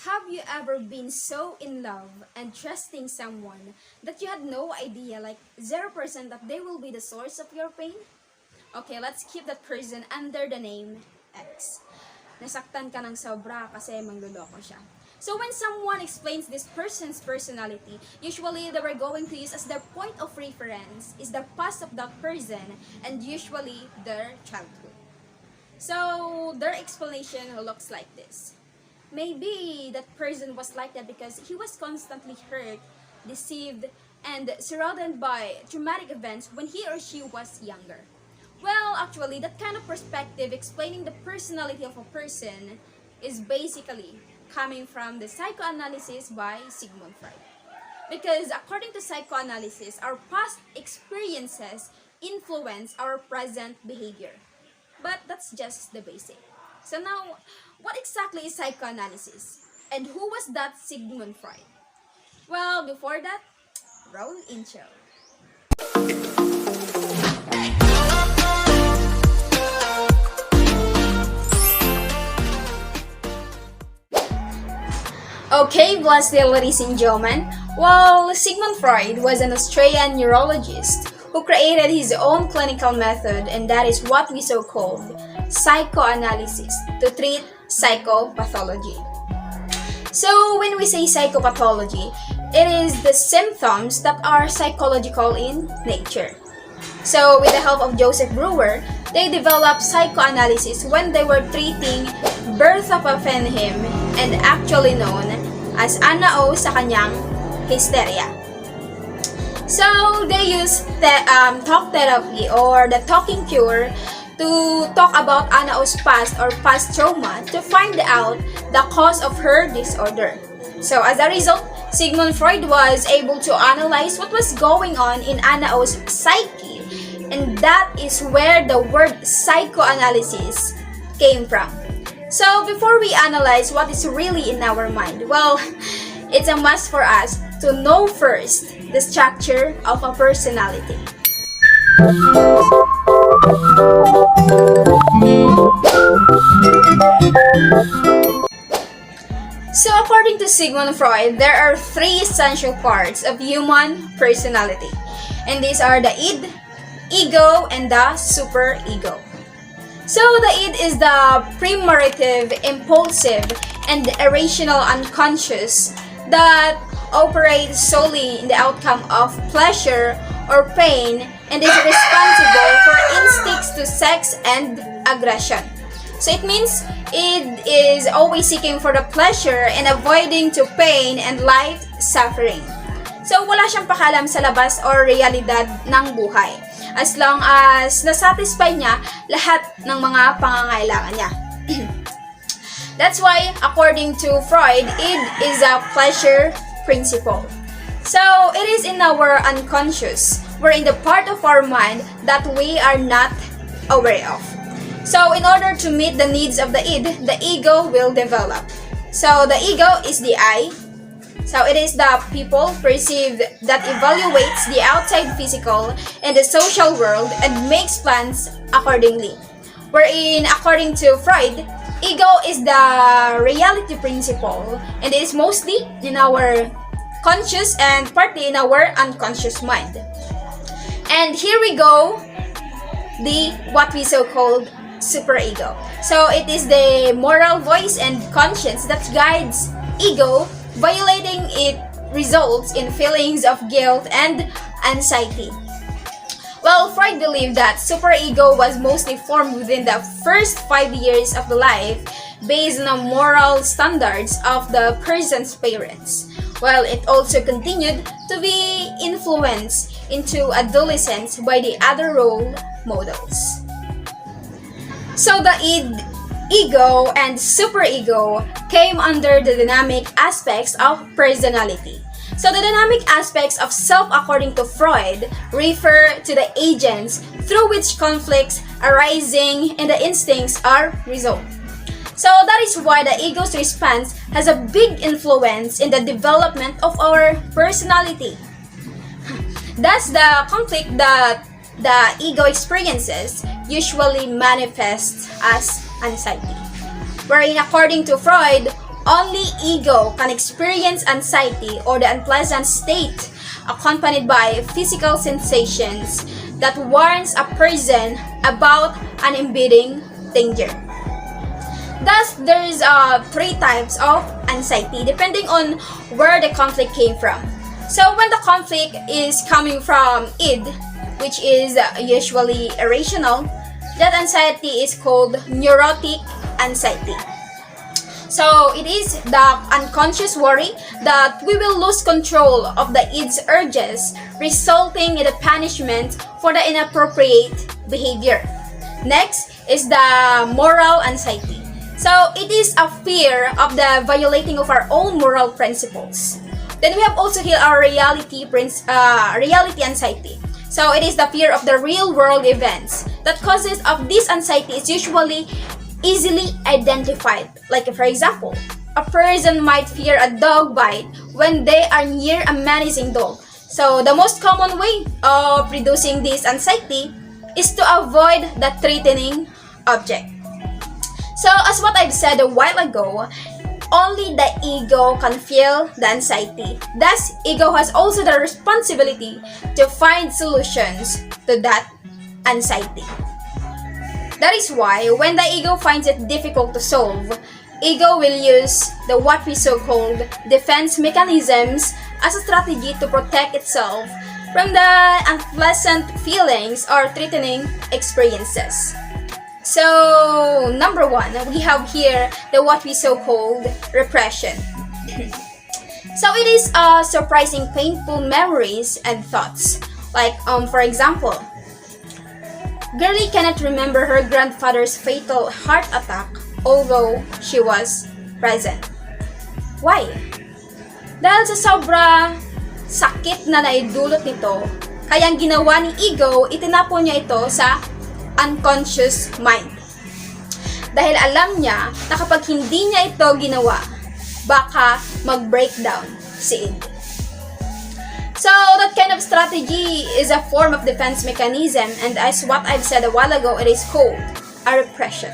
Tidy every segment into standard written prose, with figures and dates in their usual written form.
Have you ever been so in love and trusting someone that you had no idea, like 0% that they will be the source of your pain? Okay, let's keep that person under the name X. Nasaktan ka ng sobra kasi mangluloko siya. So when someone explains this person's personality, usually they were going to use as their point of reference is the past of that person and usually their childhood. So their explanation looks like this. Maybe that person was like that because he was constantly hurt, deceived, and surrounded by traumatic events when he or she was younger. Well, actually, that kind of perspective explaining the personality of a person is basically coming from the psychoanalysis by Sigmund Freud. Because according to psychoanalysis, our past experiences influence our present behavior. But that's just the basic. So now, what exactly is psychoanalysis? And who was that Sigmund Freud? Well, before that, roll intro. Okay, blessed day, ladies and gentlemen. Well, Sigmund Freud was an Austrian neurologist who created his own clinical method, and that is what we so called psychoanalysis to treat psychopathology. So when we say psychopathology, it is the symptoms that are psychological in nature. So with the help of Joseph Brewer, they developed psychoanalysis when they were treating Bertha Pfaffenheim, and actually known as Anna O sa kanyang hysteria. So they use talk therapy or the talking cure to talk about Anna O's past or past trauma to find out the cause of her disorder. So as a result, Sigmund Freud was able to analyze what was going on in Anna O's psyche, and that is where the word psychoanalysis came from. So before we analyze what is really in our mind, well, it's a must for us to know first the structure of a personality. So according to Sigmund Freud, there are three essential parts of human personality. And these are the id, ego, and the superego. So the id is the premaritive, impulsive, and irrational unconscious that operates solely in the outcome of pleasure or pain and is responsible for instincts to sex and aggression. So it means it is always seeking for the pleasure and avoiding to pain and life suffering. So wala siyang pakalam sa labas or realidad ng buhay, as long as nasatisfy niya lahat ng mga pangangailangan niya. That's why, according to Freud, id is a pleasure principle. So it is in our unconscious, we're in the part of our mind that we are not aware of. So in order to meet the needs of the id, the ego will develop. So the ego is the I. So it is the people perceived that evaluates the outside physical and the social world and makes plans accordingly. Wherein, according to Freud, ego is the reality principle and it is mostly in our conscious and partly in our unconscious mind. And here we go, the what we so called superego. So it is the moral voice and conscience that guides ego. Violating it results in feelings of guilt and anxiety. Well, Freud believed that superego was mostly formed within the first 5 years of the life based on the moral standards of the person's parents, while it also continued to be influenced into adolescence by the other role models. So the ego and superego came under the dynamic aspects of personality. So the dynamic aspects of self, according to Freud, refer to the agents through which conflicts arising and the instincts are resolved. So that is why the ego's response has a big influence in the development of our personality. Thus, the conflict that the ego experiences usually manifests as anxiety. Wherein, according to Freud, only ego can experience anxiety or the unpleasant state accompanied by physical sensations that warns a person about an impending danger. Thus, there is three types of anxiety depending on where the conflict came from. So when the conflict is coming from id, which is usually irrational, that anxiety is called neurotic anxiety. So it is the unconscious worry that we will lose control of the id's urges, resulting in the punishment for the inappropriate behavior. Next is the moral anxiety. So it is a fear of the violating of our own moral principles. Then we have also here our reality anxiety. So it is the fear of the real world events. That causes of this anxiety is usually easily identified. Like for example, a person might fear a dog bite when they are near a menacing dog. So the most common way of reducing this anxiety is to avoid the threatening object. So as what I've said a while ago, only the ego can feel the anxiety. Thus, ego has also the responsibility to find solutions to that anxiety. That is why when the ego finds it difficult to solve, ego will use the what we so-called defense mechanisms as a strategy to protect itself from the unpleasant feelings or threatening experiences. So, number one, we have here the what we so-called repression. So it is surprising painful memories and thoughts. Like, for example, Girlie cannot remember her grandfather's fatal heart attack although she was present. Why? Dahil sa sobra sakit na naidulot nito, kaya ang ginawa ni ego, itinapon niya ito sa unconscious mind. Dahil alam niya na kapag hindi niya ito ginawa, baka mag-breakdown si id. So, that kind of strategy is a form of defense mechanism, and as what I've said a while ago, it is called a repression.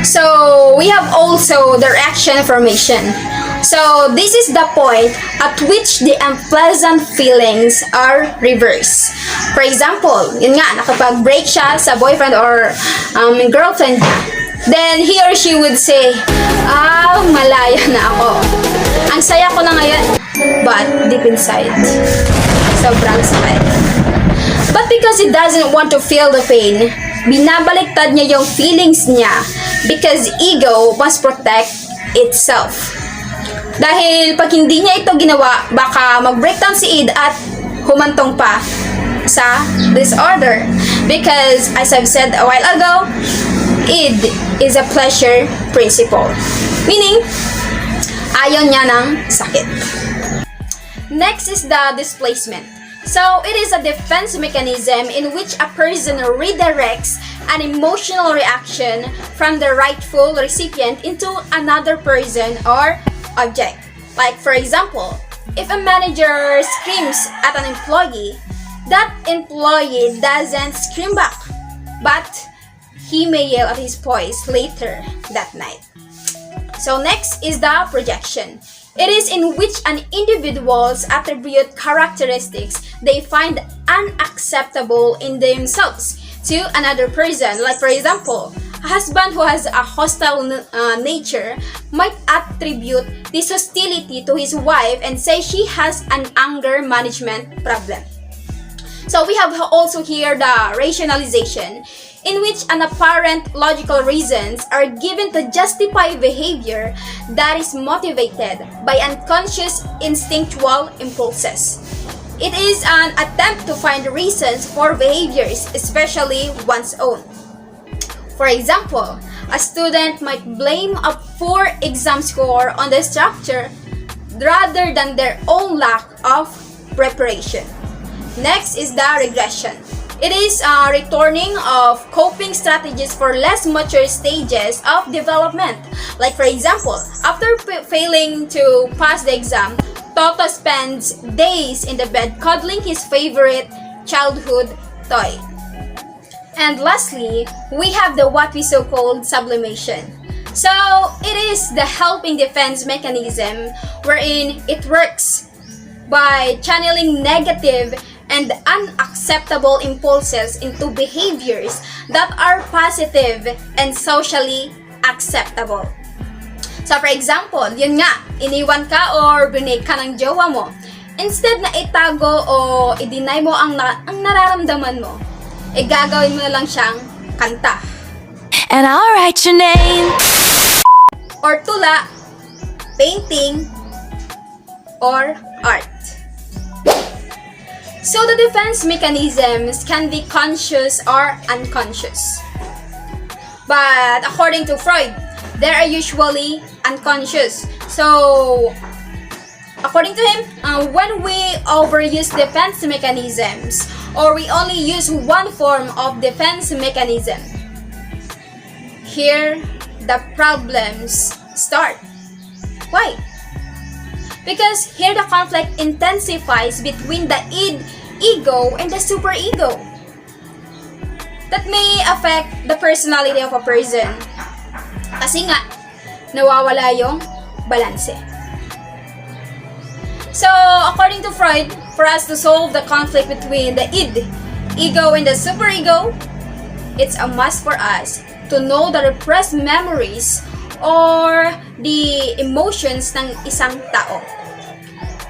So, we have also the reaction formation. So, this is the point at which the unpleasant feelings are reversed. For example, yun nga, nakapag-break siya sa boyfriend or girlfriend niya. Then, he or she would say, malaya na ako. Ang saya ko na ngayon. But, deep inside, sobrang sakit. But because he doesn't want to feel the pain, binabaliktad niya yung feelings niya because ego must protect itself. Dahil pag hindi niya ito ginawa, baka mag-breakdown si id at humantong pa sa disorder. Because, as I've said a while ago, id is a pleasure principle. Meaning, ayaw niya ng sakit. Next is the displacement. So, it is a defense mechanism in which a person redirects an emotional reaction from the rightful recipient into another person or object. Like, for example, if a manager screams at an employee, that employee doesn't scream back, but he may yell at his boss later that night. So next is the projection. It is in which an individual's attribute characteristics they find unacceptable in themselves to another person. Like for example, a husband who has a hostile nature might attribute this hostility to his wife and say she has an anger management problem. So we have also here the rationalization, in which an apparent logical reasons are given to justify behavior that is motivated by unconscious instinctual impulses. It is an attempt to find reasons for behaviors, especially one's own. For example, a student might blame a poor exam score on the structure rather than their own lack of preparation. Next is the regression. It is a returning of coping strategies for less mature stages of development. Like for example, after failing to pass the exam, Toto spends days in the bed cuddling his favorite childhood toy. And lastly, we have the what we so-called sublimation. So, it is the helping defense mechanism wherein it works by channeling negative and unacceptable impulses into behaviors that are positive and socially acceptable. So for example, yun nga, iniwan ka or binake ka ng jowa mo. Instead na itago o i-deny mo ang nararamdaman mo, gagawin mo na lang siyang kanta. And I'll write your name. Or tula, painting, or art. So the defense mechanisms can be conscious or unconscious. But according to Freud, they are usually unconscious. So, according to him, when we overuse defense mechanisms or we only use one form of defense mechanism, here the problems start. Why? Because here the conflict intensifies between the id, ego, and the superego. That may affect the personality of a person. Kasi nga, nawawala yung balanse. So, according to Freud, for us to solve the conflict between the id, ego, and the superego, it's a must for us to know the repressed memories or the emotions ng isang tao.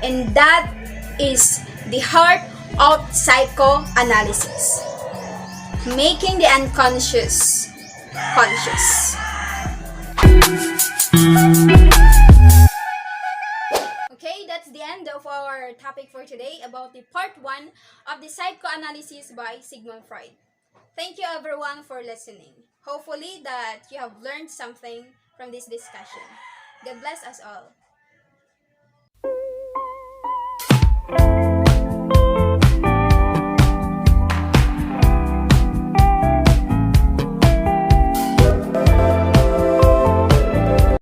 And that is the heart of psychoanalysis. Making the unconscious conscious. Okay, that's the end of our topic for today about the part 1 of the psychoanalysis by Sigmund Freud. Thank you everyone for listening. Hopefully that you have learned something from this discussion. God bless us all.